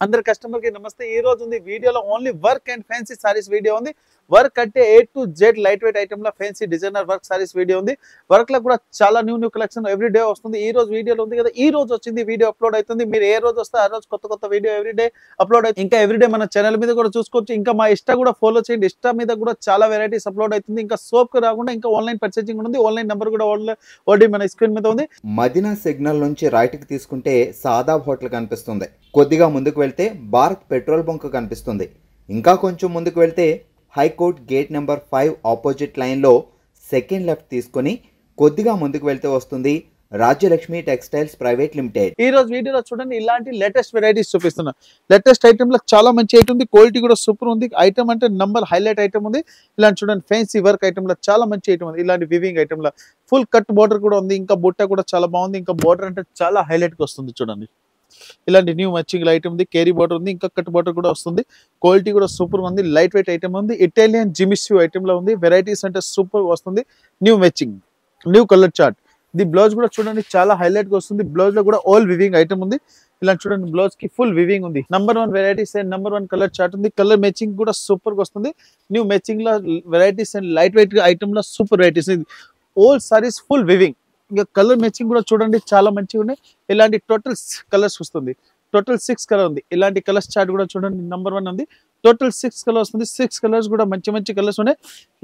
అందరి కస్టమర్ కి నమస్తే. ఈ రోజు ఉంది వీడియోలో only work and fancy saris video ఉంది. వర్క్ అంటే A to Z light weight item లో fancy designer work saris video ఉంది. వర్క్ లో కూడా చాలా న్యూ కలెక్షన్ ఎవ్రీ డే వస్తుంది. ఈ రోజు వీడియోలో ఉంది కదా, ఈ రోజు వచ్చింది వీడియో అప్లోడ్ అవుతుంది. మీరు ఏ రోజు వస్తే ఆ రోజు కొత్త వీడియో ఎవ్రీ డే అప్లోడ్ అవుతుంది. ఇంకా ఎవ్రీ డే మన ఛానల్ మీద కూడా చూసుకోవచ్చు. ఇంకా మా ఇన్స్టా కూడా ఫాలో చేయండి. ఇన్స్టా మీద కూడా చాలా వెరైటీస్ అప్లోడ్ అవుతుంది. ఇంకా సోప్ కి రాకుండా ఇంకా ఆన్లైన్ పర్చేసింగ్ ఉంది. ఆన్లైన్ నెంబర్ కూడా ఆల్రెడీ మన స్క్రీన్ మీద ఉంది. మదీనా సిగ్నల్ నుంచి రైట్ కి తీసుకుంటే సాదాబ్ హోటల్ కనిపిస్తుంది. కొద్దిగా ముందుకు వెళ్తే భారత్ పెట్రోల్ బంక్ కనిపిస్తుంది. ఇంకా కొంచెం ముందుకు వెళ్తే హైకోర్ట్ గేట్ నెంబర్ 5 ఆపోజిట్ లైన్లో సెకండ్ లెఫ్ట్ తీసుకొని కొద్దిగా ముందుకు వెళ్తే వస్తుంది రాజ్యలక్ష్మి టెక్స్టైల్స్ ప్రైవేట్ లిమిటెడ్. ఈ రోజు వీడియోలో చూడండి, ఇలాంటి లేటెస్ట్ వెరైటీస్ చూపిస్తున్నా. లేటెస్ట్ ఐటమ్ లో చాలా మంచి ఐటమ్ ఉంది. క్వాలిటీ కూడా సూపర్ ఉంది. ఐటమ్ అంటే నంబర్ హైలైట్ ఐటమ్ ఉంది. ఇలాంటి చూడండి, ఫ్యాన్సీ వర్క్ ఐటమ్ లో చాలా మంచి ఐటమ్ ఉంది. ఇలాంటి వివింగ్ ఐటమ్ లో ఫుల్ కట్ బోర్డర్ కూడా ఉంది. ఇంకా బుట్ట కూడా చాలా బాగుంది. ఇంకా బోర్డర్ అంటే చాలా హైలైట్ గా వస్తుంది. చూడండి, ఇలాంటి న్యూ మ్యాచింగ్ ఐటమ్ ఉంది. కేరీ బోర్డర్ ఉంది. ఇంకా కట్ బోర్డర్ కూడా వస్తుంది. క్వాలిటీ కూడా సూపర్ ఉంది. లైట్ వెయిట్ ఐటమ్ ఉంది. ఇటాలియన్ జిమిస్యూ ఐటమ్ లో ఉంది. వెరైటీస్ అంటే సూపర్ వస్తుంది. New matching, new colour chart. The blouse కూడా చూడండి, చాలా హైలైట్ గా వస్తుంది. బ్లౌజ్ లో కూడా ఆల్ వివింగ్ ఐటమ్ ఉంది. ఇలా చూడండి, బ్లౌజ్ కి ఫుల్ వివింగ్ ఉంది. Number 1 varieties and number 1 colour chart ఉంది. కలర్ మ్యాచింగ్ కూడా సూపర్ గా వస్తుంది. న్యూ మ్యాచింగ్ లో varieties and light weight item లో super varieties. All saris full weaving. ఇంకా కలర్ మ్యాచింగ్ కూడా చూడండి, చాలా మంచిగా ఉన్నాయి. ఇలాంటి టోటల్ కలర్స్ వస్తుంది. టోటల్ 6 కలర్ ఉంది. ఇలాంటి కలర్స్ చార్ట్ కూడా చూడండి, నంబర్ 1 ఉంది. టోటల్ 6 కలర్ వస్తుంది. 6 కలర్స్ కూడా మంచి కలర్స్ ఉన్నాయి.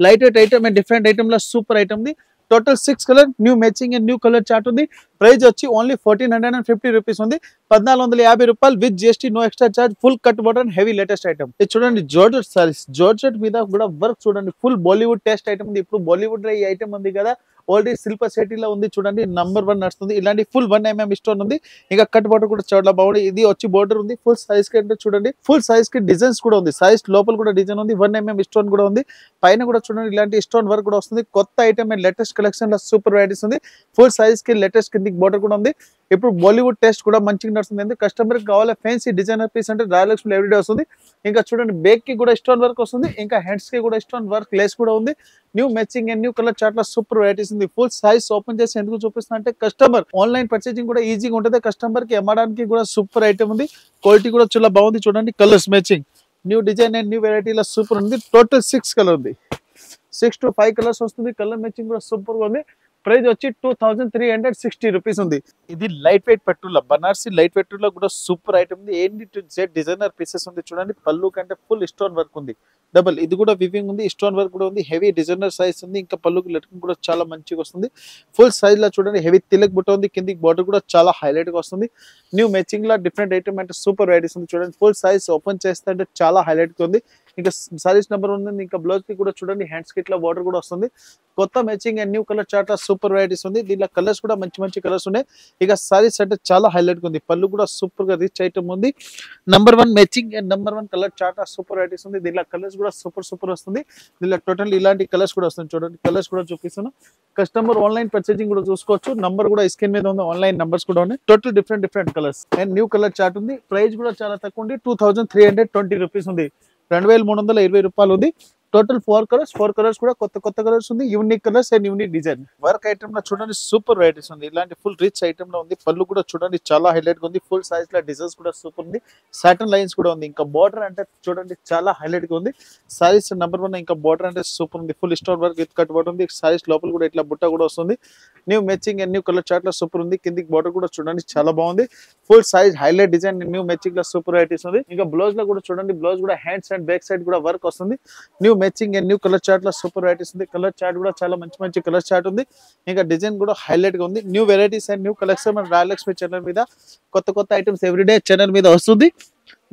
Light weight item and different item లో సూపర్ ఐటమ్ ఉంది. Total 6 colour, new matching and new colour chart ఉంది. ప్రైస్ వచ్చి ఓన్లీ 1450 రూపీస్ ఉంది. 1450 రూపాయలు with GST, no extra charge. Full cut button heavy latest item. ఇది చూడండి, georgette saris. Georgette మీద కూడా వర్క్ చూడండి, ఫుల్ బాలీవుడ్ టెస్ట్ ఐటమ్ ఉంది. ఇప్పుడు బాలీవుడ్ ఈ ఐటమ్ ఉంది కదా, ఆల్రెడీ శిల్ప సిటీలో ఉంది. చూడండి, నంబర్ 1 నడుస్తుంది. ఇలాంటి ఫుల్ 1 mm స్టోన్ ఉంది. ఇంకా కట్ బోర్డర్ కూడా చాలా బాగుంది. ఇది వచ్చి బోర్డర్ ఉంది. ఫుల్ సైజ్ కి అంటే చూడండి, ఫుల్ సైజ్ కి డిజైన్స్ కూడా ఉంది. సైజ్ లోపల కూడా డిజైన్ ఉంది. 1 mm స్టోన్ కూడా ఉంది. పైన కూడా చూడండి, ఇలాంటి స్టోన్ వర్క్ కూడా వస్తుంది. కొత్త ఐటమ్ అండ్ లేటెస్ట్ కలెక్షన్ లో సూపర్ వెరైటీస్ ఉంది. ఫుల్ సైజ్ కి లేటెస్ట్ కిందికి బోర్డర్ కూడా ఉంది. ఇప్పుడు బాలీవుడ్ టెస్ట్ కూడా మంచిగా నడుస్తుంది. ఎందుకు కస్టమర్ కి కావాలి ఫ్యాన్సీ డిజైనర్ పీస్ అంటే రాయలక్ష్మి ఎవ్రీడే వస్తుంది. ఇంకా చూడండి, బేక్ కి కూడా స్టోన్ వర్క్ వస్తుంది. ఇంకా హ్యాండ్స్ కి కూడా స్టోన్ వర్క్ లేస్ కూడా ఉంది. New matching and new colour chart లో సూపర్ వెరైటీస్ ఉంది. ఫుల్ సైజ్ ఓపెన్ చేసి ఎందుకు చూపిస్తున్నా అంటే కస్టమర్ ఆన్లైన్ పర్చేసింగ్ కూడా ఈజీగా ఉంటుంది. కస్టమర్ కి అమ్మడానికి కూడా సూపర్ ఐటమ్ ఉంది. క్వాలిటీ కూడా చాలా బాగుంది. చూడండి, colours matching, new design and new వెరైటీలో సూపర్ ఉంది. టోటల్ 6 కలర్ ఉంది. 6 to 5 కలర్స్ వస్తుంది. కలర్ మ్యాచింగ్ కూడా సూపర్ గా ఉంది. ప్రైస్ వచ్చి 2360 రూపీస్ ఉంది. ఇది లైట్ వెయిట్ పట్టులో, బనారసి లైట్ వెయిట్ లో కూడా సూపర్ ఐటమ్ ఉంది. A to Z designer pieces ఉంది. చూడండి, పళ్ళు కంటే ఫుల్ స్టోన్ వర్క్ ఉంది. డబుల్ ఇది కూడా వివింగ్ ఉంది. స్టోన్ వర్క్ కూడా ఉంది. హెవీ డిజైనర్ సైజ్ ఉంది. ఇంకా పళ్ళుకి లెట్కింగ్ కూడా చాలా మంచిగా వస్తుంది. ఫుల్ సైజ్ లో చూడండి, హెవీ తిలక్ బుట్ట ఉంది. కిందికి బార్డర్ కూడా చాలా హైలైట్ గా వస్తుంది. న్యూ మ్యాచింగ్ లో డిఫరెంట్ ఐటమ్ అంటే సూపర్ వెరైటీస్ ఉంది. చూడండి, ఫుల్ సైజ్ ఓపెన్ చేస్తే అంటే చాలా హైలైట్ గా ఉంది. ఇంకా సారీస్ నెంబర్ 1 ఉంది. ఇంకా బ్లౌజ్ కి కూడా చూడండి, హ్యాండ్స్ కి ఇట్లా బార్డర్ కూడా వస్తుంది. కొత్త matching and new colour chart super varieties ఉంది. దీంట్లో కలర్స్ కూడా మంచి కలర్స్ ఉన్నాయి. ఇక సారీస్ అంటే చాలా హైలైట్ గా ఉంది. పళ్ళు కూడా సూపర్ గా రిచ్ ఐటమ్ ఉంది. Number 1 matching and number 1 colour chart super varieties ఉంది. దీంట్లో కలర్స్ కూడా సూపర్ వస్తుంది. దీంట్లో టోటల్ ఇలాంటి కలర్స్ కూడా వస్తుంది. చూడండి, కలర్స్ కూడా చూపిస్తున్నాను. కస్టమర్ ఆన్లైన్ పర్చేసింగ్ కూడా చూసుకోవచ్చు. నంబర్ కూడా స్క్రీన్ మీద ఉంది. ఆన్లైన్ నంబర్స్ కూడా ఉన్నాయి. Total different colours and new colour chart ఉంది. ప్రైస్ కూడా చాలా తక్కువ ఉంది. 2320 రూపీస్ ఉంది. 2320 రూపాయలు ఉంది. టోటల్ 4 కలర్స్ కూడా కొత్త కలర్స్ ఉంది. Unique colours and unique design. Work item లో చూడండి, సూపర్ వెరైటీస్ ఉంది. ఇలాంటి ఫుల్ రిచ్ ఐటమ్ లో ఉంది. పళ్ళు కూడా చూడండి, చాలా హైలైట్ గా ఉంది. ఫుల్ సైజ్ లో డిజైన్స్ కూడా సూపర్ ఉంది. సాటన్ లైన్స్ కూడా ఉంది. ఇంకా బార్డర్ అంటే చూడండి, చాలా హైలైట్ గా ఉంది. సారీస్ నెంబర్ 1. ఇంకా బార్డర్ అంటే సూపర్ ఉంది. Full stone work with cut border ఉంది. సారీస్ లోపల కూడా ఇట్లా బుట్ట కూడా వస్తుంది. New matching and new colour chart లో సూపర్ ఉంది. కిందికి బార్డర్ కూడా చూడండి, చాలా బాగుంది. Full size highlight design new matching లో సూపర్ వెరైటీస్ ఉంది. ఇంకా బ్లౌజ్ లో కూడా చూడండి, బ్లౌజ్ కూడా హ్యాండ్స్ అండ్ బ్యాక్ సైడ్ కూడా వర్క్ వస్తుంది. New matching and new colour chart లో సూపర్ వెరైటీస్ ఉంది. కలర్ చార్ట్ కూడా చాలా మంచి కలర్ చార్ట్ ఉంది. ఇంకా డిజైన్ కూడా హైలైట్ గా ఉంది. New varieties and new collection మన రాయలక్ష్మి ఛానల్ మీద కొత్త ఐటమ్స్ ఎవ్రీడే ఛానల్ మీద వస్తుంది.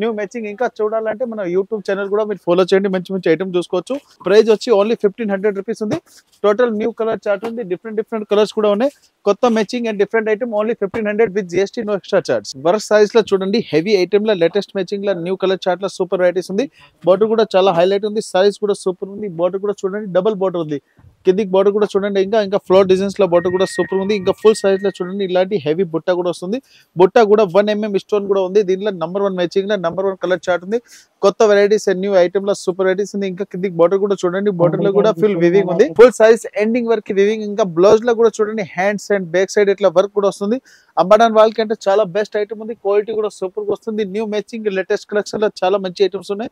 న్యూ మ్యాచింగ్ ఇంకా చూడాలంటే మన యూట్యూబ్ ఛానల్ కూడా మీరు ఫాలో చేయండి. మంచి ఐటమ్ చూసుకోవచ్చు. ప్రైస్ వచ్చి ఓన్లీ 1500 రూపీస్ ఉంది. టోటల్ న్యూ కలర్ చార్ట్ ఉంది. డిఫరెంట్ కలర్స్ కూడా ఉన్నాయి. కొత్త matching and different item only 1500 with GST, no extra charge. Work size లో చూడండి, హెవీ ఐటమ్ లో లేటెస్ట్ మ్యాచింగ్ లో న్యూ కలర్ చార్ట్ లో సూపర్ వెరైటీస్ ఉంది. బార్డర్ కూడా చాలా హైలైట్ ఉంది. సైజ్ కూడా సూపర్ ఉంది. బార్డర్ కూడా చూడండి, డబుల్ బార్డర్ ఉంది. కిందికి బార్డర్ కూడా చూడండి, ఇంకా ఫ్లోర్ డిజైన్స్ లో బార్డర్ కూడా సూపర్ ఉంది. ఇంకా ఫుల్ సైజ్ లో చూడండి, ఇలాంటి హెవీ బుట్ట కూడా వస్తుంది. బుట్ట కూడా 1 mm స్టోన్ కూడా ఉంది. దీంట్లో నంబర్ 1 మ్యాచింగ్ లో నంబర్ 1 కలర్ చార్ట్ ఉంది. కొత్త వెరైటీస్ అండ్ న్యూ ఐటమ్ లో సూపర్ వెరైటీస్ ఉంది. ఇంకా కిందికి బోర్డర్ కూడా చూడండి, బోర్డర్ లో కూడా ఫుల్ వివింగ్ ఉంది, full size ending work weaving. ఇంకా బ్లౌజ్ లో కూడా చూడండి హ్యాండ్స్ అండ్ బ్యాక్ సైడ్ ఇట్లా వర్క్ కూడా వస్తుంది. అమ్మడానికి వాళ్ళకి అంటే చాలా బెస్ట్ ఐటమ్ ఉంది, క్వాలిటీ కూడా సూపర్ గా వస్తుంది. న్యూ మ్యాచింగ్ లేటెస్ట్ కలెక్షన్ లో చాలా మంచి ఐటమ్స్ ఉన్నాయి.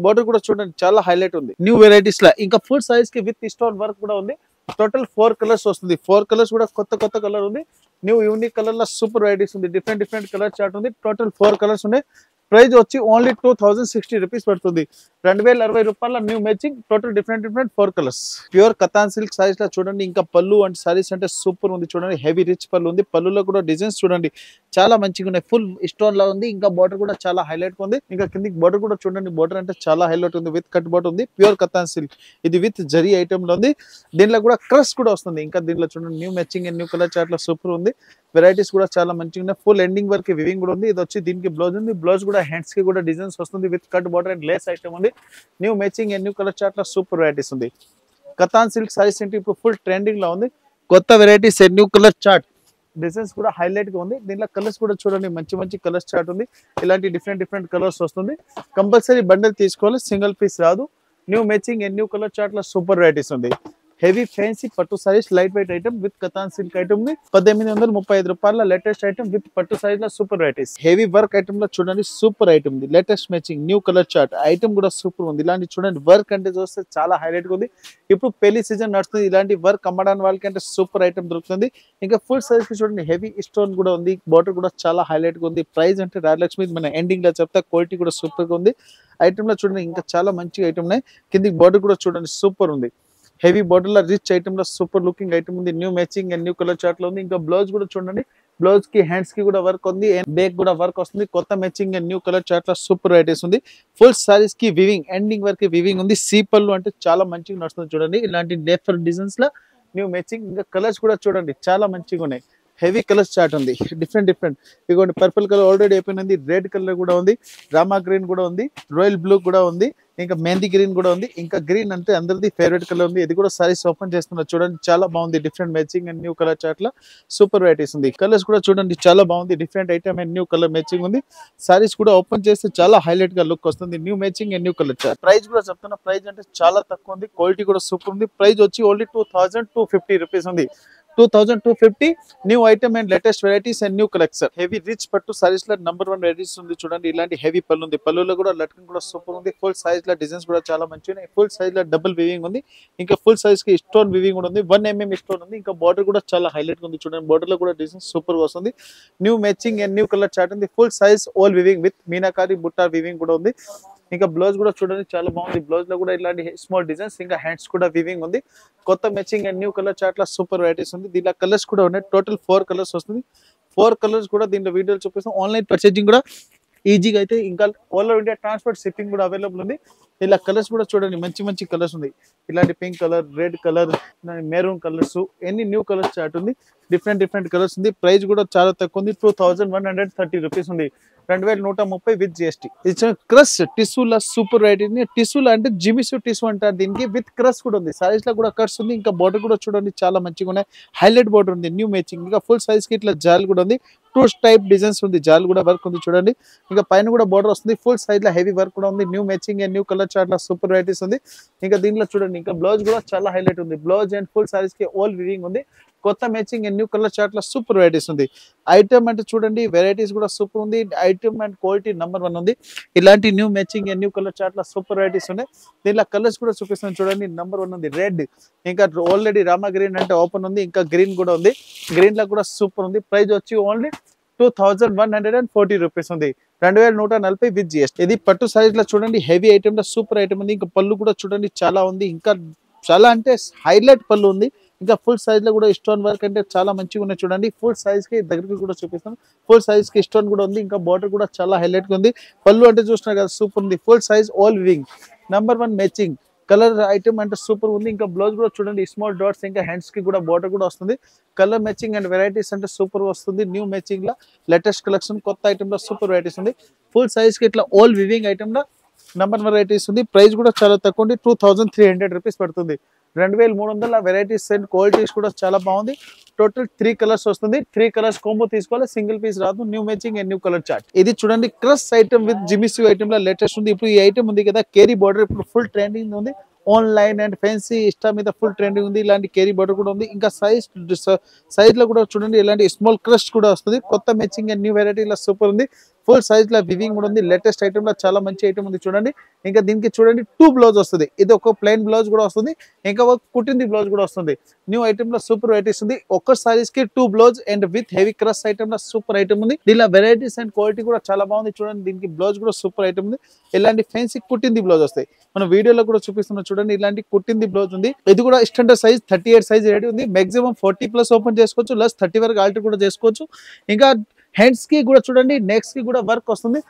బోర్డర్ కూడా చూడండి చాలా హైలైట్ ఉంది న్యూ వెరైటీస్ లా. ఇంకా ఫుల్ సైజ్ కి విత్ స్టోన్ వర్క్ కూడా ఉంది. టోటల్ 4 కలర్స్ వస్తుంది. 4 కలర్స్ కూడా కొత్త కలర్ ఉంది. న్యూ యూనిక్ కలర్ లో సూపర్ వెరైటీస్ ఉంది. డిఫరెంట్ కలర్ చార్ట్ ఉంది. టోటల్ 4 కలర్స్ ఉన్నాయి. ప్రైస్ వచ్చి ఓన్లీ 2060 రూపీస్ పడుతుంది. 2060 రూపాయల new matching. Total different 4 colours. Pure katan silk saris లా చూడండి. ఇంకా పళ్ళు అండ్ సారీస్ అంటే సూపర్ ఉంది చూడండి. హెవీ రిచ్ పళ్ళు ఉంది. పళ్ళులో కూడా డిజైన్స్ చూడండి చాలా మంచిగా ఉన్నాయి. ఫుల్ స్టోన్ లా ఉంది. ఇంకా బార్డర్ కూడా చాలా హైలైట్ ఉంది. ఇంకా కిందికి బార్డర్ కూడా చూడండి. బార్డర్ అంటే చాలా హైలైట్ ఉంది. విత్ కట్ బార్డర్ ఉంది. Pure katan silk. ఇది విత్ జరీ ఐటమ్ లో ఉంది. దీనిలో కూడా క్రష్ కూడా వస్తుంది. ఇంకా దీనిలో చూడండి new matching and new colour chart లో సూపర్ ఉంది. వెరైటీస్ కూడా చాలా మంచిగా ఉన్నాయి. ఫుల్ ఎండింగ్ వరకు వివింగ్ కూడా ఉంది. ఇది వచ్చి దీనికి బ్లౌజ్ ఉంది. బ్లౌజ్ కూడా హ్యాండ్స్ కి కూడా డిజైన్స్ వస్తుంది. With cut border and lace item ఉంది. New matching and new colour chart లో సూపర్ వెరైటీస్ ఉంది. కతాన్ సిల్క్ సారీస్ ఏంటి ఇప్పుడు ఫుల్ ట్రెండింగ్ లో ఉంది. కొత్త varieties and new colour chart designs కూడా హైలైట్ గా ఉంది. దీనిలో కలర్స్ కూడా చూడండి మంచి కలర్స్ చార్ట్ ఉంది. ఇలాంటి డిఫరెంట్ కలర్స్ వస్తుంది. కంపల్సరీ బండిల్ తీసుకోవాలి, సింగిల్ పీస్ రాదు. New matching and new colour chart లో సూపర్ వెరైటీస్ ఉంది. హెవీ ఫ్యాన్సీ పట్టు saris light weight item with katan silk item ని 1835 రూపాయల లేటెస్ట్ ఐటమ్ విత్ పట్టు సారీస్ లో super varieties. Heavy work item లో చూడండి సూపర్ ఐటమ్ ఉంది. Latest matching new colour chart item కూడా సూపర్ ఉంది. ఇలాంటి చూడండి వర్క్ అంటే చూస్తే చాలా హైలైట్ గా ఉంది. ఇప్పుడు పెళ్లి సీజన్ నడుస్తుంది. ఇలాంటి వర్క్ అమ్మడానికి వాళ్ళకి అంటే సూపర్ ఐటమ్ దొరుకుతుంది. ఇంకా ఫుల్ సైజ్ కి చూడండి హెవీ స్టోన్ కూడా ఉంది. బార్డర్ కూడా చాలా హైలైట్ గా ఉంది. ప్రైస్ అంటే రాజలక్ష్మి మన ఎండింగ్ లో చెప్తా. క్వాలిటీ కూడా సూపర్ గా ఉంది. ఐటమ్ లో చూడండి ఇంకా చాలా మంచి ఐటమ్ ఉన్నాయి. కిందికి బార్డర్ కూడా చూడండి సూపర్ ఉంది. హెవీ బార్డర్ లో రిచ్ ఐటమ్ లో సూపర్ లుకింగ్ ఐటమ్ ఉంది. New matching and new colour chart లో ఉంది. ఇంకా బ్లౌజ్ కూడా చూడండి. బ్లౌజ్ కి హ్యాండ్స్ కి కూడా వర్క్ ఉంది. బ్యాక్ కూడా వర్క్ వస్తుంది. కొత్త matching and new colour chart లో సూపర్ వెరైటీస్ ఉంది. ఫుల్ సారీస్ కి వివింగ్ ఎండింగ్ వరకు వివింగ్ ఉంది. సీపల్లు అంటే చాలా మంచిగా నడుస్తుంది చూడండి. ఇలాంటి డెఫర్ డిజైన్స్ లో న్యూ మ్యాచింగ్. ఇంకా కలర్స్ కూడా చూడండి చాలా మంచిగా ఉన్నాయి. హెవీ కలర్స్ చార్ట్ ఉంది. డిఫరెంట్ ఇదిగోండి పర్పుల్ కలర్ ఆల్రెడీ అయిపోయింది. రెడ్ కలర్ కూడా ఉంది. రామా గ్రీన్ కూడా ఉంది. రాయల్ బ్లూ కూడా ఉంది. ఇంకా మెహందీ గ్రీన్ కూడా ఉంది. ఇంకా గ్రీన్ అంటే అందరిది ఫేవరెట్ కలర్ ఉంది. ఇది కూడా సారీస్ ఓపెన్ చేస్తున్నారు చూడండి చాలా బాగుంది. Different matching and new colour chart లో సూపర్ వెరైటీస్ ఉంది. కలర్స్ కూడా చూడండి చాలా బాగుంది. Different item and new colour matching ఉంది. సారీస్ కూడా ఓపెన్ చేస్తే చాలా హైలైట్ గా లుక్ వస్తుంది. New matching and new colour chart. Price కూడా చెప్తున్నా. ప్రైస్ అంటే చాలా తక్కువ ఉంది. క్వాలిటీ కూడా సూపర్ ఉంది. ప్రైస్ వచ్చి ఓన్లీ 2250 రూపీస్ ఉంది. 2250 new item and latest varieties and new collection. Heavy rich పట్టు సారీస్ లో నంబర్ 1 వెరైటీస్ ఉంది చూడండి. ఇలాంటి హెవీ పళ్ళు ఉంది. పళ్ళులో కూడా లట్కన్ కూడా సూపర్ ఉంది. ఫుల్ సైజ్ లో డిజైన్స్ కూడా చాలా మంచిగా ఉన్నాయి. ఫుల్ సైజ్ లో డబుల్ వివింగ్ ఉంది. ఇంకా ఫుల్ సైజ్ కి స్టోన్ వివింగ్ కూడా ఉంది. 1 mm స్టోన్ ఉంది. ఇంకా బార్డర్ కూడా చాలా హైలైట్ ఉంది చూడండి. బార్డర్ లో కూడా డిజైన్స్ సూపర్ గా వస్తుంది. New matching and new colour chart ఉంది. Full size all weaving with meenakari butta weaving కూడా ఉంది. ఇంకా బ్లౌజ్ కూడా చూడండి చాలా బాగుంది. బ్లౌజ్ లో కూడా ఇలాంటి స్మాల్ డిజైన్స్ ఇంకా హ్యాండ్స్ కూడా వివింగ్ ఉంది. కొత్త matching and new colour chart లో సూపర్ వెరైటీస్ ఉంది. దీనిలో కలర్స్ కూడా ఉన్నాయి. టోటల్ 4 కలర్స్ వస్తుంది. 4 కలర్స్ కూడా దీంట్లో వీడియోలు చూపిస్తాం. ఆన్లైన్ పర్చేజింగ్ కూడా ఈజీగా అయితే. ఇంకా all over India transport shipping కూడా అవైలబుల్ ఉంది. ఇలా కలర్స్ కూడా చూడండి మంచి కలర్స్ ఉంది. ఇలాంటి pink colour, red colour, maroon colours ఎన్ని న్యూ కలర్స్ చార్ట్ ఉంది. డిఫరెంట్ కలర్స్ ఉంది. ప్రైస్ కూడా చాలా తక్కువ ఉంది. 2130 రూపీస్ ఉంది. 2130 విత్ జిఎస్టీ. ఇది క్రష్ టిష్యూల సూపర్ వెరైటీ. టిష్యూల అంటే జిమిసు టిష్యూ అంటారు దీనికి. విత్ క్రష్ కూడా ఉంది. సారీస్ లో కూడా కట్స్ ఉంది. ఇంకా బార్డర్ కూడా చూడండి చాలా మంచిగా ఉన్నాయి. హైలైట్ బార్డర్ ఉంది. New matching. ఇంకా ఫుల్ సైజ్ కి ఇట్లా జాల్ కూడా ఉంది. 2 టైప్ డిజైన్స్ ఉంది. జాల్ కూడా వర్క్ ఉంది చూడండి. ఇంకా పైన కూడా బార్డర్ వస్తుంది. ఫుల్ సైజ్ లో హెవీ వర్క్ కూడా ఉంది. New matching and new colour chart లో సూపర్ వెరైటీస్ ఉంది. ఇంకా దీంట్లో చూడండి ఇంకా బ్లౌజ్ కూడా చాలా హైలైట్ ఉంది. బ్లౌజ్ అండ్ ఫుల్ సారీస్ కి ఆల్ వివింగ్ ఉంది. కొత్త matching and new colour chart లో సూపర్ వెరైటీస్ ఉంది. ఐటమ్ అంటే చూడండి వెరైటీస్ కూడా సూపర్ ఉంది. ఐటమ్ అండ్ క్వాలిటీ నంబర్ 1 ఉంది. ఇలాంటి new matching and new colour chart లో సూపర్ వెరైటీస్ ఉన్నాయి. దీనిలో కలర్స్ కూడా చూపిస్తాను చూడండి. నంబర్ 1 ఉంది రెడ్. ఇంకా ఆల్రెడీ రామా గ్రీన్ అంటే ఓపెన్ ఉంది. ఇంకా గ్రీన్ కూడా ఉంది. గ్రీన్ లో కూడా సూపర్ ఉంది. ప్రైస్ వచ్చి ఓన్లీ 2140 రూపీస్ ఉంది. 2140 విత్ జిఎస్టీ. ఇది పట్టు సారీస్ లో చూడండి హెవీ ఐటమ్ లో సూపర్ ఐటమ్ ఉంది. ఇంకా పళ్ళు కూడా చూడండి చాలా ఉంది. ఇంకా చాలా అంటే హైలైట్ పళ్ళు ఉంది. ఇంకా ఫుల్ సైజ్ లో కూడా స్టోన్ వర్క్ అంటే చాలా మంచిగా ఉన్నాయి చూడండి. ఫుల్ సైజ్ కి దగ్గరికి కూడా చూపిస్తాను. ఫుల్ సైజ్ కి స్టోన్ కూడా ఉంది. ఇంకా బార్డర్ కూడా చాలా హైలైట్ గా ఉంది. పళ్ళు అంటే చూస్తున్నారు కదా సూపర్ ఉంది. Full size all weaving number 1 matching colour item అంటే సూపర్ ఉంది. ఇంకా బ్లౌజ్ కూడా చూడండి స్మాల్ డాట్స్. ఇంకా హ్యాండ్స్ కి కూడా బార్డర్ కూడా వస్తుంది. కలర్ మ్యాచింగ్ అండ్ వెరైటీస్ అంటే సూపర్ వస్తుంది. న్యూ మ్యాచింగ్ లో లేటెస్ట్ కలెక్షన్ కొత్త ఐటమ్ లో సూపర్ వెరైటీస్ ఉంది. ఫుల్ సైజ్ కి ఇట్లా ఆల్ వివింగ్ ఐటమ్ లో నంబర్ 1 వెరైటీస్ ఉంది. ప్రైస్ కూడా చాలా తక్కువ ఉంది. 2300 రూపీస్ పడుతుంది. 2300 వెరైటీస్ అండ్ క్వాలిటీస్ కూడా చాలా బాగుంది. టోటల్ 3 కలర్స్ వస్తుంది. 3 కలర్స్ కాంబో తీసుకోవాలి, సింగిల్ పీస్ రాదు. New matching and new colour chart. ఇది చూడండి క్రష్ ఐటమ్ విత్ జిమిసీ ఐటమ్ లా లేటెస్ట్ ఉంది. ఇప్పుడు ఈ ఐటమ్ ఉంది కదా కేరీ బార్డర్, ఇప్పుడు ఫుల్ ట్రెండింగ్ ఉంది. ఆన్లైన్ అండ్ ఫ్యాన్సీ ఇష్టా మీద ఫుల్ ట్రెండింగ్ ఉంది. ఇలాంటి కేరీ బార్డర్ కూడా ఉంది. ఇంకా సైజ్ లో కూడా చూడండి ఇలాంటి స్మాల్ క్రష్ కూడా వస్తుంది. కొత్త మ్యాచింగ్ అండ్ న్యూ వెరైటీ ఇలా సూపర్ ఉంది. ఫుల్ సైజ్ లో వివింగ్ కూడా ఉంది. లేటెస్ట్ ఐటమ్ లో చాలా మంచి ఐటమ్ ఉంది చూడండి. ఇంకా దీనికి చూడండి 2 బ్లౌజ్ వస్తుంది. ఇది ఒక ప్లెయిన్ బ్లౌజ్ కూడా వస్తుంది, ఇంకా ఒక కుట్టింది బ్లౌజ్ కూడా వస్తుంది. న్యూ ఐటమ్ లో సూపర్ వెరైటీస్ ఉంది. ఒక్క సారీస్ కి 2 blouse and with heavy crush item లో సూపర్ ఐటమ్ ఉంది. దీనిలో వెరైటీస్ అండ్ క్వాలిటీ కూడా చాలా బాగుంది చూడండి. దీనికి బ్లౌజ్ కూడా సూపర్ ఐటమ్ ఉంది. ఇలాంటి ఫ్యాన్సీ కుట్టింది బ్లౌజ్ వస్తాయి. మనం వీడియోలో కూడా చూపిస్తున్నాం చూడండి. ఇలాంటి కుట్టింది బ్లౌజ్ ఉంది. ఇది కూడా స్టాండర్డ్ సైజ్ 38 సైజ్ రెడీ ఉంది. మాక్సిమం 40+ ఓపెన్ చేసుకోవచ్చు, ప్లస్ 30 వరకు ఆల్టర్ కూడా చేసుకోవచ్చు. ఇంకా హ్యాండ్స్ కి కూడా చూడండి, నెక్స్ కి కూడా వర్క్ వస్తుంది.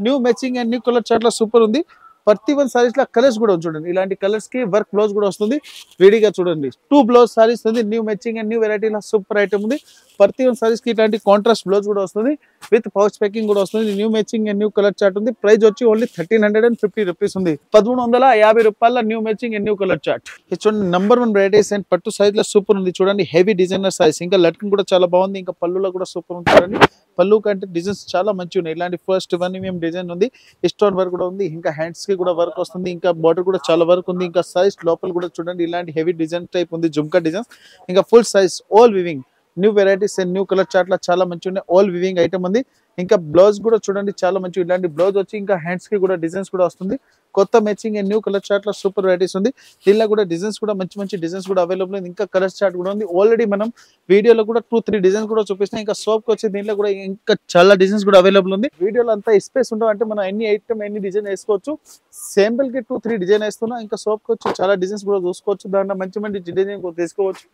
New matching and new colour chart లో సూపర్ ఉంది. ప్రతి 1 సారీస్ లో కలర్స్ కూడా చూడండి. ఇలాంటి కలర్స్ కి వర్క్ బ్లౌజ్ కూడా వస్తుంది. విడిగా చూడండి 2 బ్లౌజ్ సారీస్ ఉంది. New matching and new variety లో సూపర్ ఐటమ్ ఉంది. ప్రతి 1 సారీస్ కి ఇలాంటి కాంట్రాస్ట్ బ్లౌజ్ కూడా వస్తుంది. విత్ పౌచ్ ప్యాకింగ్ కూడా వస్తుంది. New matching and new colour chart ఉంది. ప్రైస్ వచ్చి ఓన్లీ 1350 రూపీస్ ఉంది. 1350 రూపాయల new matching and new colour chart. ఇది చూడండి నంబర్ 1 వెరైటీస్ అండ్ పట్టు సైజ్ లో సూపర్ ఉంది చూడండి. హెవీ డిజైనర్ సైజ్, ఇంకా లట్కన్ కూడా చాలా బాగుంది. ఇంకా పళ్ళులో కూడా సూపర్ ఉంది చూడండి. పళ్ళు కంటే డిజైన్స్ చాలా మంచిగా ఉన్నాయి. ఇలాంటి ఫస్ట్ 1 mm డిజైన్ ఉంది. స్టోన్ వర్క్ కూడా ఉంది. ఇంకా హ్యాండ్స్ కి కూడా వర్క్ వస్తుంది. ఇంకా బార్డర్ కూడా చాలా వర్క్ ఉంది. ఇంకా సైజ్ లోపల కూడా చూడండి ఇలాంటి హెవీ డిజైన్ టైప్ ఉంది. జుమ్కా డిజైన్స్, ఇంకా full size all weaving new varieties and new colour chart లో చాలా మంచిగా ఉన్నాయి. ఆల్ వివింగ్ ఐటమ్ ఉంది. ఇంకా బ్లౌజ్ కూడా చూడండి చాలా మంచిగా ఇలాంటి బ్లౌజ్ వచ్చి ఇంకా హ్యాండ్స్ కి కూడా డిజైన్స్ కూడా వస్తుంది. కొత్త matching and new colour chart లో సూపర్ వెరైటీస్ ఉంది. దీనిలో కూడా డిజైన్స్ కూడా మంచి డిజైన్స్ కూడా అవైలబుల్ ఉంది. ఇంకా కలర్ చార్ట్ కూడా ఉంది. ఆల్రెడీ మనం వీడియోలో కూడా 2-3 డిజైన్స్ కూడా చూపిస్తాం. ఇంకా సోప్ వచ్చి దీనిలో కూడా ఇంకా చాలా డిజైన్స్ కూడా అవైలబుల్ ఉంది. వీడియోలో అంతా స్పేస్ ఉండవు అంటే మనం ఎన్ని ఐటమ్ ఎన్ని డిజైన్ వేసుకోవచ్చు. శాంపుల్ కి 2-3 డిజైన్ వేస్తున్నా. ఇంకా సోప్ వచ్చి చాలా డిజైన్స్ కూడా చూసుకోవచ్చు. దాంట్లో మంచి డిజైన్ కూడా తీసుకోవచ్చు.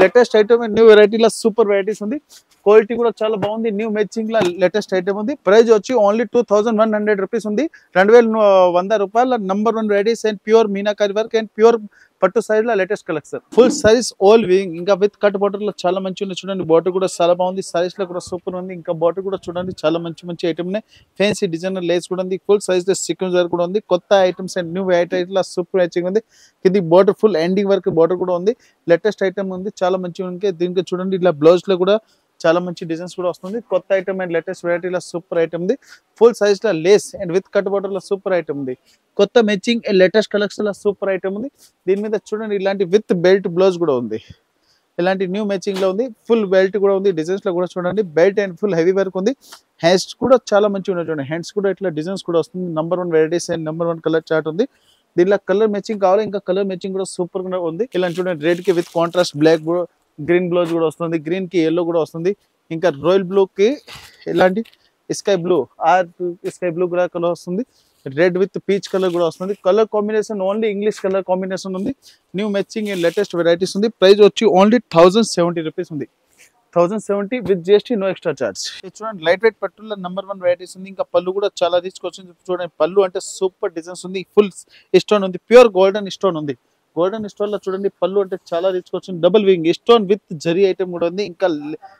లేటెస్ట్ ఐటమ్ న్యూ వెరైటీలో సూపర్ వెరైటీస్ ఉంది. క్వాలిటీ కూడా చాలా బాగుంది. న్యూ మ్యాచింగ్ లో లేటెస్ట్ ఐటమ్ ఉంది. ప్రైస్ వచ్చి ఓన్లీ 2100 రూపీస్ ఉంది. 2100 రూపాయల నంబర్ 1 varieties and pure meenakari work and pure పట్టు సైజ్ లో latest collection. Full size all weaving, ఇంకా విత్ కట్ బార్డర్ లో చాలా మంచి ఉంది చూడండి. బార్డర్ కూడా చాలా బాగుంది. సైజ్ లో కూడా సూపర్ ఉంది. ఇంకా బార్డర్ కూడా చూడండి చాలా మంచి ఐటమ్ ఉన్నాయి. ఫ్యాన్సీ డిజైనర్ లేస్ కూడా ఉంది. ఫుల్ సైజ్ లో సీక్వెన్స్ వర్క్ కూడా ఉంది. కొత్త ఐటమ్స్ అండ్ న్యూ ఐటమ్స్ లో సూపర్ మ్యాచింగ్ ఉంది. ఇది border full ending work border కూడా ఉంది. లేటెస్ట్ ఐటమ్ ఉంది. చాలా మంచిగా ఉంది. దీనికి చూడండి ఇలా బ్లౌజ్ లో కూడా చాలా మంచి డిజైన్స్ కూడా వస్తుంది. కొత్త ఐటమ్ అండ్ లేటెస్ట్ వెరైటీలో సూపర్ ఐటమ్ ఉంది. ఫుల్ సైజ్ లో lace and with cut border లో సూపర్ ఐటమ్ ఉంది. కొత్త మ్యాచింగ్ అండ్ లేటెస్ట్ కలెక్షన్ లో సూపర్ ఐటమ్ ఉంది. దీని మీద చూడండి ఇలాంటి విత్ బెల్ట్ బ్లౌజ్ కూడా ఉంది. ఇలాంటి న్యూ మ్యాచింగ్ లో ఉంది. ఫుల్ బెల్ట్ కూడా ఉంది. డిజైన్స్ లో కూడా చూడండి belt and full heavy work ఉంది. హ్యాండ్స్ కూడా చాలా మంచిగా ఉన్నాయి చూడండి. హ్యాండ్స్ కూడా ఇట్లా డిజైన్స్ కూడా వస్తుంది. Number 1 varieties and number 1 colour chart ఉంది. దీనిలో కలర్ మ్యాచింగ్ కావాలి. ఇంకా కలర్ మ్యాచింగ్ కూడా సూపర్ గా ఉంది. ఇలా చూడండి రెడ్ కి with contrast black green blouse కూడా వస్తుంది. గ్రీన్ కి ఎల్లో కూడా వస్తుంది. ఇంకా రాయల్ బ్లూ కి ఇలాంటి స్కై బ్లూ కూడా కలర్ వస్తుంది. రెడ్ విత్ పీచ్ కలర్ కూడా వస్తుంది. Color combination only English color combination ఉంది. New matching and latest varieties ఉంది. ప్రైస్ వచ్చి ఓన్లీ 1070 రూపీస్ ఉంది. 1070 with GST no extra charge. చూడండి లైట్ వెయిట్ పట్టులో నంబర్ 1 వెరైటీస్ ఉంది. ఇంకా పళ్ళు కూడా చాలా తీసుకొచ్చింది చూడండి. పళ్ళు అంటే సూపర్ డిజైన్స్ ఉంది. ఫుల్ స్టోన్ ఉంది. ప్యూర్ గోల్డెన్ స్టోన్ ఉంది. గోల్డెన్ స్టోన్ లో చూడండి పళ్ళు అంటే చాలా తీసుకొచ్చింది. Double wing stone with zari item కూడా ఉంది. ఇంకా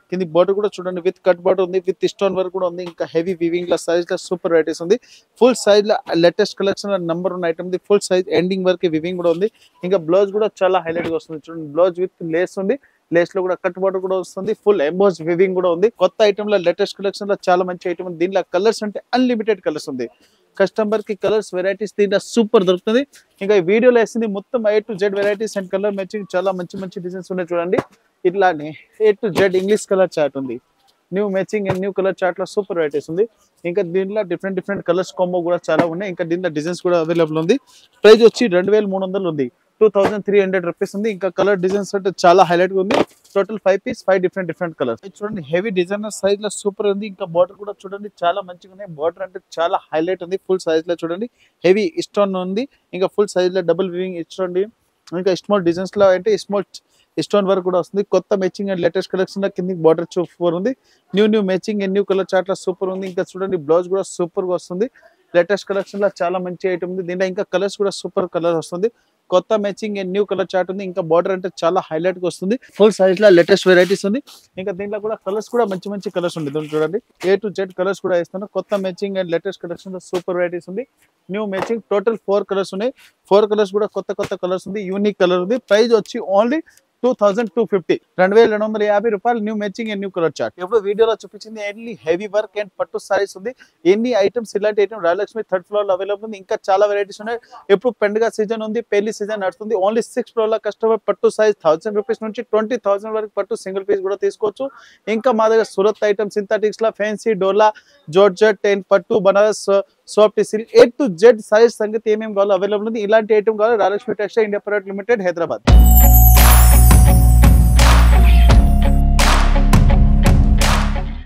కింది బార్డర్ కూడా చూడండి విత్ కట్ బార్డర్ ఉంది. విత్ స్టోన్ వర్క్ కూడా ఉంది. ఇంకా హెవీ వివింగ్ లో సైజ్ లో సూపర్ వెరైటీస్ ఉంది. ఫుల్ సైజ్ లో లేటెస్ట్ కలెక్షన్ నంబర్ 1 ఐటమ్ ఉంది. Full size ending work weaving కూడా ఉంది. ఇంకా బ్లౌజ్ కూడా చాలా హైలైట్ గా వస్తుంది చూడండి. బ్లౌజ్ విత్ లేస్ ఉంది. లేస్ లో కూడా కట్ బార్డర్ కూడా వస్తుంది. ఫుల్ ఎంబోస్ వివింగ్ కూడా ఉంది. కొత్త ఐటమ్ లో లేటెస్ట్ కలెక్షన్ లో చాలా మంచి ఐటమ్ ఉంది. దీనిలో కలర్స్ అంటే అన్లిమిటెడ్ కలర్స్ ఉంది. కస్టమర్ కి కలర్స్ వెరైటీస్ దీంట్లో సూపర్ దొరుకుతుంది. ఇంకా ఈ వీడియోలో వేసింది మొత్తం A to Z varieties and color matching చాలా మంచి డిజైన్స్ ఉన్నాయి చూడండి. ఇట్లానే A to Z English color chart ఉంది. New matching and new colour chart లో సూపర్ వెరైటీస్ ఉంది. ఇంకా దీంట్లో డిఫరెంట్ కలర్స్ కాంబో కూడా చాలా ఉన్నాయి. ఇంకా దీంట్లో డిజైన్స్ కూడా అవైలబుల్ ఉంది. ప్రైస్ వచ్చి 2300 ఉంది. 2300 రూపీస్ ఉంది. ఇంకా కలర్ డిజైన్స్ అంటే చాలా హైలైట్ గా ఉంది. Total 5 piece 5 different colours. చూడండి హెవీ డిజైనర్ సైజ్ లో సూపర్ ఉంది. ఇంకా బార్డర్ కూడా చూడండి చాలా మంచిగా ఉన్నాయి. బార్డర్ అంటే చాలా హైలైట్ ఉంది. ఫుల్ సైజ్ లో చూడండి హెవీ స్టోన్ ఉంది. ఇంకా ఫుల్ సైజ్ లో డబుల్ వివింగ్ చూడండి. ఇంకా స్మాల్ డిజైన్స్ లో అంటే స్మాల్ స్టోన్ వర్క్ కూడా వస్తుంది. కొత్త మ్యాచింగ్ అండ్ లేటెస్ట్ కలెక్షన్ లో కింద బార్డర్ సూపర్ ఉంది. New matching and new colour chart లో సూపర్ ఉంది. ఇంకా చూడండి బ్లౌజ్ కూడా సూపర్ గా వస్తుంది. లేటెస్ట్ కలెక్షన్ లో చాలా మంచి ఐటమ్ ఉంది. దీంట్లో ఇంకా కలర్స్ కూడా సూపర్ కలర్ వస్తుంది. కొత్త matching and new colour chart ఉంది. ఇంకా బార్డర్ అంటే చాలా హైలైట్ గా వస్తుంది. ఫుల్ సైజ్ లో లేటెస్ట్ వెరైటీస్ ఉంది. ఇంకా దీంట్లో కూడా కలర్స్ కూడా మంచి మంచి కలర్స్ ఉంది. చూడండి A to Z కలర్స్ కూడా ఇస్తాను. కొత్త మ్యాచింగ్ అండ్ లేటెస్ట్ కలెక్షన్ లో సూపర్ వెరైటీస్ ఉంది. న్యూ మ్యాచింగ్ టోటల్ 4 కలర్స్ ఉన్నాయి. 4 కలర్స్ కూడా కొత్త కొత్త కలర్స్ ఉంది. యూనిక్ కలర్ ఉంది. ప్రైస్ వచ్చి ఓన్లీ 2250 2250 రూపాయలు. New matching and new colour chart. ఇప్పుడు వీడియోలో చూపించింది ఓన్లీ హెవీ వర్క్ అండ్ పట్టు సారీస్ ఉంది. ఎన్ని ఐటమ్స్ ఇలాంటి ఐటమ్ రాయలక్ష్మి 3rd ఫ్లోర్ లో అవైలబుల్ ఉంది. ఇంకా చాలా వెరైటీస్ ఉన్నాయి. ఇప్పుడు పండుగ సీజన్ ఉంది, పెళ్లి సీజన్ నడుస్తుంది. ఓన్లీ 6th ఫ్లోర్ లో కస్టమర్ పట్టు సైజ్ 1000 రూపీస్ నుంచి 20,000 వరకు పట్టు సింగిల్ పీస్ కూడా తీసుకోవచ్చు. ఇంకా మా దగ్గర సూరత్ ఐటమ్ సింథటిక్స్ లా ఫ్యాన్సీ డోలా జార్జెట్ అండ్ పట్టు Banaras soft silk A to Z size సంగతి ఏమేమి కావాలో అవైలబుల్ ఉంది. ఇలాంటి ఐటమ్ కావాలి Rayalakshmi textile India private limited Hyderabad.